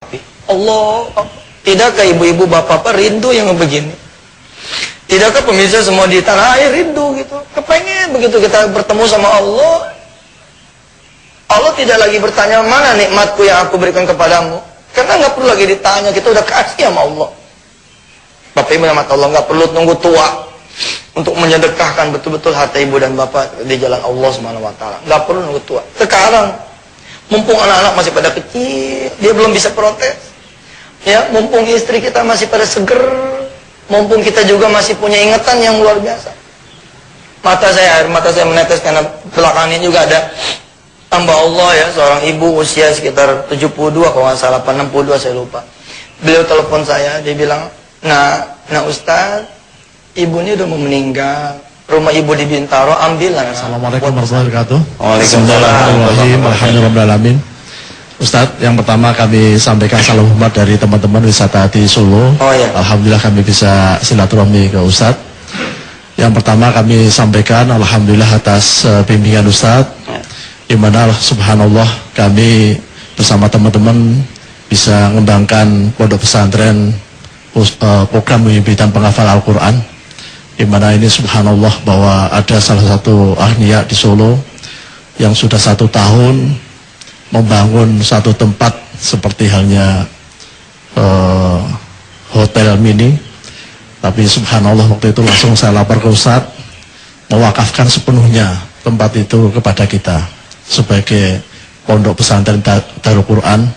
Allah, tidakkah ibu-ibu bapak-bapak rindu yang begini? Tidakkah pemirsa semua di tanah air rindu gitu? Kepengen begitu kita bertemu sama Allah. Allah tidak lagi bertanya, mana nikmatku yang aku berikan kepadamu? Karena nggak perlu lagi ditanya, kita udah kasih sama Allah. Bapak ibu rahmat Allah, nggak perlu tunggu tua untuk menyedekahkan betul-betul harta ibu dan bapak di jalan Allah Subhanahu wa taala. Nggak perlu nunggu tua. Sekarang, mumpung anak-anak masih pada kecil, dia belum bisa protes. Ya, mumpung istri kita masih pada seger, mumpung kita juga masih punya ingatan yang luar biasa. Air mata saya menetes karena belakangan ini juga ada hamba Allah ya, seorang ibu usia sekitar 72 kalau nggak salah, 62 saya lupa. Beliau telepon saya, dia bilang, nah Ustaz, ibu ini udah mau meninggal. Rumah ibu di Bintaro, ambillah. Assalamualaikum warahmatullahi wabarakatuh. Waalaikumsalam. Alhamdulillahirrahmanirrahim. Ustadz, yang pertama kami sampaikan salam hormat dari teman-teman wisata di Solo. Oh, iya. Alhamdulillah kami bisa silaturahmi ke Ustadz. Yang pertama kami sampaikan alhamdulillah atas bimbingan Ustadz, di mana subhanallah kami bersama teman-teman bisa mengembangkan pondok pesantren program pembibitan penghafal Al-Quran, di mana ini subhanallah bahwa ada salah satu ahliya di Solo yang sudah 1 tahun membangun satu tempat seperti halnya hotel mini. Tapi subhanallah waktu itu langsung saya lapor ke Ustadz, mewakafkan sepenuhnya tempat itu kepada kita sebagai pondok pesantren Darul Quran,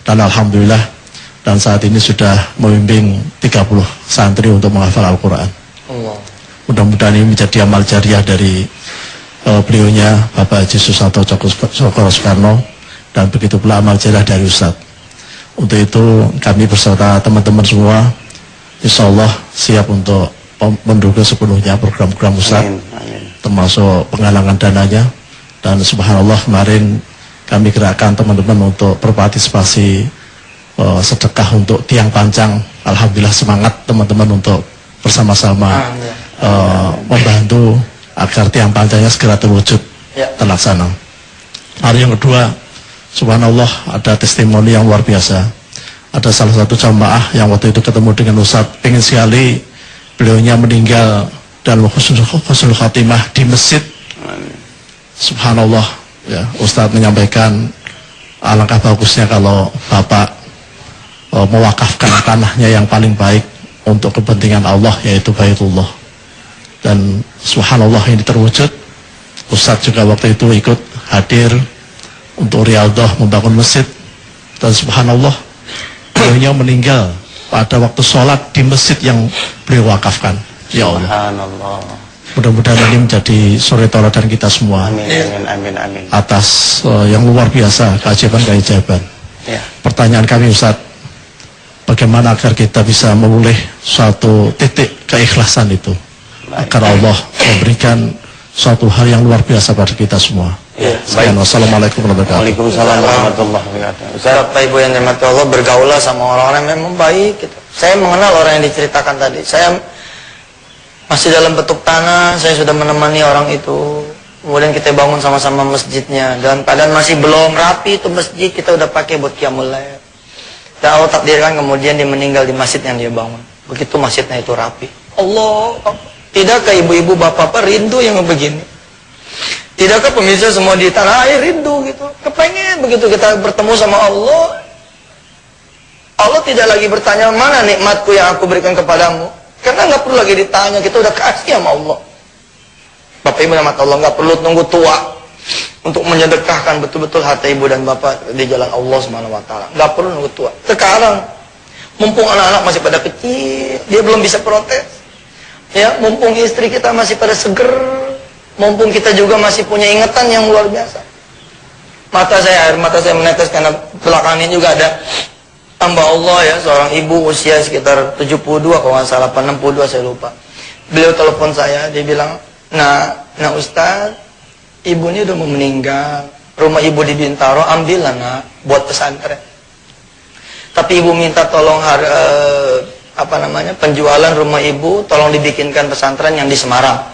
dan alhamdulillah dan saat ini sudah membimbing 30 santri untuk menghafal Al-Quran. Mudah-mudahan ini menjadi amal jariah dari beliaunya Bapak Haji Susanto Cokro Soekarno, dan begitu pula amal jariah dari Ustadz. Untuk itu kami beserta teman-teman semua insya Allah siap untuk mendukung sepenuhnya program-program Ustadz, termasuk penggalangan dananya. Dan subhanallah kemarin kami gerakkan teman-teman untuk berpartisipasi sedekah untuk tiang pancang. Alhamdulillah semangat teman-teman untuk bersama-sama membantu agar tiang pancangnya segera terwujud, terlaksana. Hari yang kedua, subhanallah ada testimoni yang luar biasa. Ada salah satu jamaah yang waktu itu ketemu dengan Ustadz, pengen sekali beliaunya meninggal dalam husnul khatimah di masjid. Subhanallah ya, Ustadz menyampaikan alangkah bagusnya kalau Bapak mewakafkan tanahnya yang paling baik untuk kepentingan Allah, yaitu Baitullah. Dan subhanallah ini terwujud. Ustadz juga waktu itu ikut hadir untuk riyadhah membangun masjid, dan subhanallah beliau meninggal pada waktu sholat di masjid yang beliau wakafkan. Ya Allah, mudah-mudahan ini menjadi suri tauladan kita semua. Amin. Atas yang luar biasa keajaiban. Pertanyaan kami Ustadz, bagaimana agar kita bisa memulih suatu titik keikhlasan itu, agar Allah memberikan suatu hal yang luar biasa pada kita semua. Sekian, wassalamualaikum warahmatullahi wabarakatuh. Waalaikumsalam warahmatullahi wabarakatuh. Bapak ibu yang dirahmati Allah, bergaulah sama orang-orang yang memang baik gitu. Saya mengenal orang yang diceritakan tadi. Saya masih dalam bentuk tanah, saya sudah menemani orang itu. Kemudian kita bangun sama-sama masjidnya, dan keadaan masih belum rapi itu masjid, kita udah pakai buat qiyamul lail. Dan Allah takdirkan kemudian dia meninggal di masjid yang dia bangun. Begitu masjidnya itu rapi. Allah, tidakkah ibu-ibu bapak-bapak rindu yang begini? Tidakkah pemirsa semua di tanah air rindu gitu? Kepengen begitu kita bertemu sama Allah. Allah tidak lagi bertanya, mana nikmatku yang aku berikan kepadamu? Karena nggak perlu lagi ditanya, kita udah kasih sama Allah. Bapak ibu rahmat Allah, nggak perlu tunggu tua untuk menyedekahkan betul-betul harta ibu dan bapak di jalan Allah Subhanahu wa taala. Nggak perlu nunggu tua. Sekarang, mumpung anak-anak masih pada kecil, dia belum bisa protes. Ya, mumpung istri kita masih pada seger, mumpung kita juga masih punya ingatan yang luar biasa. Air mata saya menetes karena belakangan ini juga ada hamba Allah ya, seorang ibu usia sekitar 72 kalau nggak salah, 62 saya lupa. Beliau telepon saya, dia bilang, nah Ustaz, ibu ini udah mau meninggal. Rumah ibu di Bintaro, ambillah nak, buat pesantren. Tapi ibu minta tolong penjualan rumah ibu, tolong dibikinkan pesantren yang di Semarang.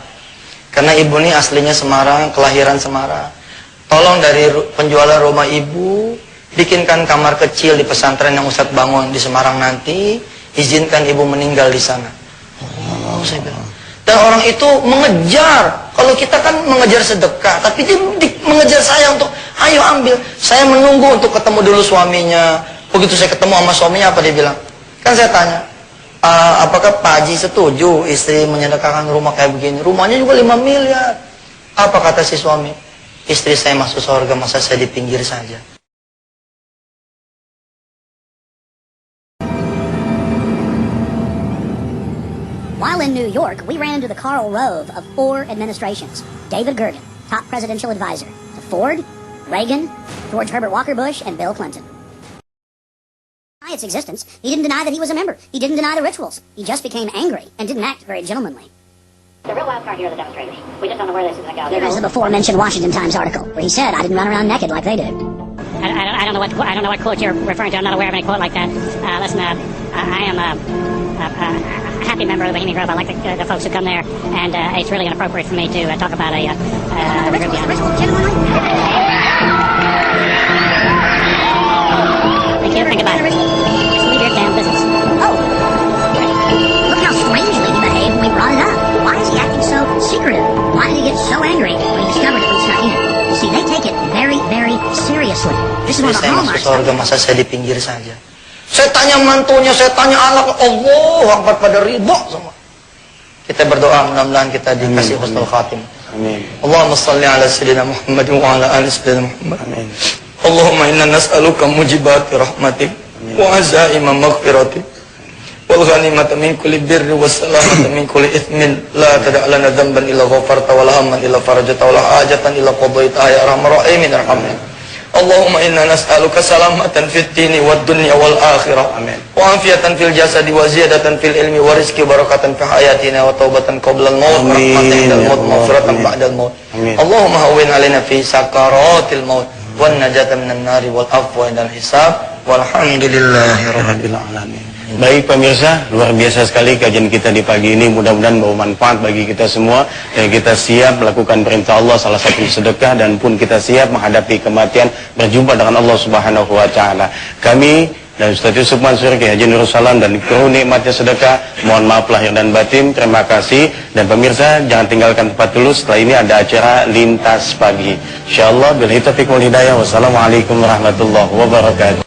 Karena ibu ini aslinya Semarang, kelahiran Semarang. Tolong dari penjualan rumah ibu bikinkan kamar kecil di pesantren yang Ustadz bangun di Semarang nanti, izinkan ibu meninggal di sana. Oh, saya bilang. Dan orang itu mengejar. Kalau kita kan mengejar sedekah, tapi dia mengejar saya untuk, ayo ambil. Saya menunggu untuk ketemu dulu suaminya. Begitu saya ketemu sama suaminya, apa dia bilang? Kan saya tanya, apakah Pak Haji setuju istri menyedekahkan rumah kayak begini? Rumahnya juga 5 miliar. Apa kata si suami? Istri saya masuk surga, masa saya di pinggir saja? While in New York, we ran into the Karl Rove of 4 administrations. David Gergen, top presidential advisor to Ford, Reagan, George Herbert Walker Bush, and Bill Clinton. By its existence, he didn't deny that he was a member. He didn't deny the rituals. He just became angry and didn't act very gentlemanly. The real wild card here are the demonstrators. We just don't know where this is going to go. There is the before-mentioned Washington Times article where he said, "I didn't run around naked like they did." I don't know what quote you're referring to. I'm not aware of any quote like that. Listen, I am a happy member of the Bohemian Grove. I like the folks who come there, and it's really inappropriate for me to talk about a group behind it. Think about it. Just leave your damn business. Oh, look how strangely he behaved when we brought it up. Why is he acting so secretive? Why did he get so angry when he discovered it was not in? You see, they take it very, very seriously. This is one of the Saya masuk hallmarks. surga, masa saya di pinggir saja? Saya tanya mantunya, saya tanya anak, Allah Akbar, pada ridho semua. Kita berdoa, mudah-mudahan kita dikasih husnul khatim. Amin. Allahumma salli ala sayyidina Muhammad wa ala ali sayyidina Muhammad. Amin. Allahumma inna nas'aluka mujibati rahmatik wa azaima maghfiratik wal ghanimata min kulli birri was salamata min kulli ithmin la tada' lana dhanban illa ghafarta wa la hamman illa farajta wa la hajatan illa qadaita ya arhamar rahimin arhamna. Allahumma inna nas'aluka salamatan fid dini wad dunya wal akhirah. Amin. Wa afiyatan fil jasadi wa ziyadatan fil ilmi wa rizqi barakatan fi hayatina wa taubatan qabla al-maut wa Amin. rahmatan indal maut Ya maghfiratan Allah. ba'da al-maut. Amin. Allahumma hawwin alaina fi sakaratil maut wan najata minan nari wal afwa indal hisab walhamdulillahi rabbil Rabbil alamin. Baik pemirsa, luar biasa sekali kajian kita di pagi ini. Mudah-mudahan bawa manfaat bagi kita semua, dan kita siap melakukan perintah Allah, salah satu sedekah, dan pun kita siap menghadapi kematian, berjumpa dengan Allah Subhanahu wa taala. Kami dan Ustaz Yusuf Mansur, Kiai Haji Nurul Salam, dan kru nikmatnya sedekah, mohon maaf lahir dan batin. Terima kasih. Dan pemirsa, jangan tinggalkan tempat dulu. Setelah ini ada acara Lintas Pagi. Insyaallah bil taufiq wal hidayah. Wassalamualaikum warahmatullahi wabarakatuh.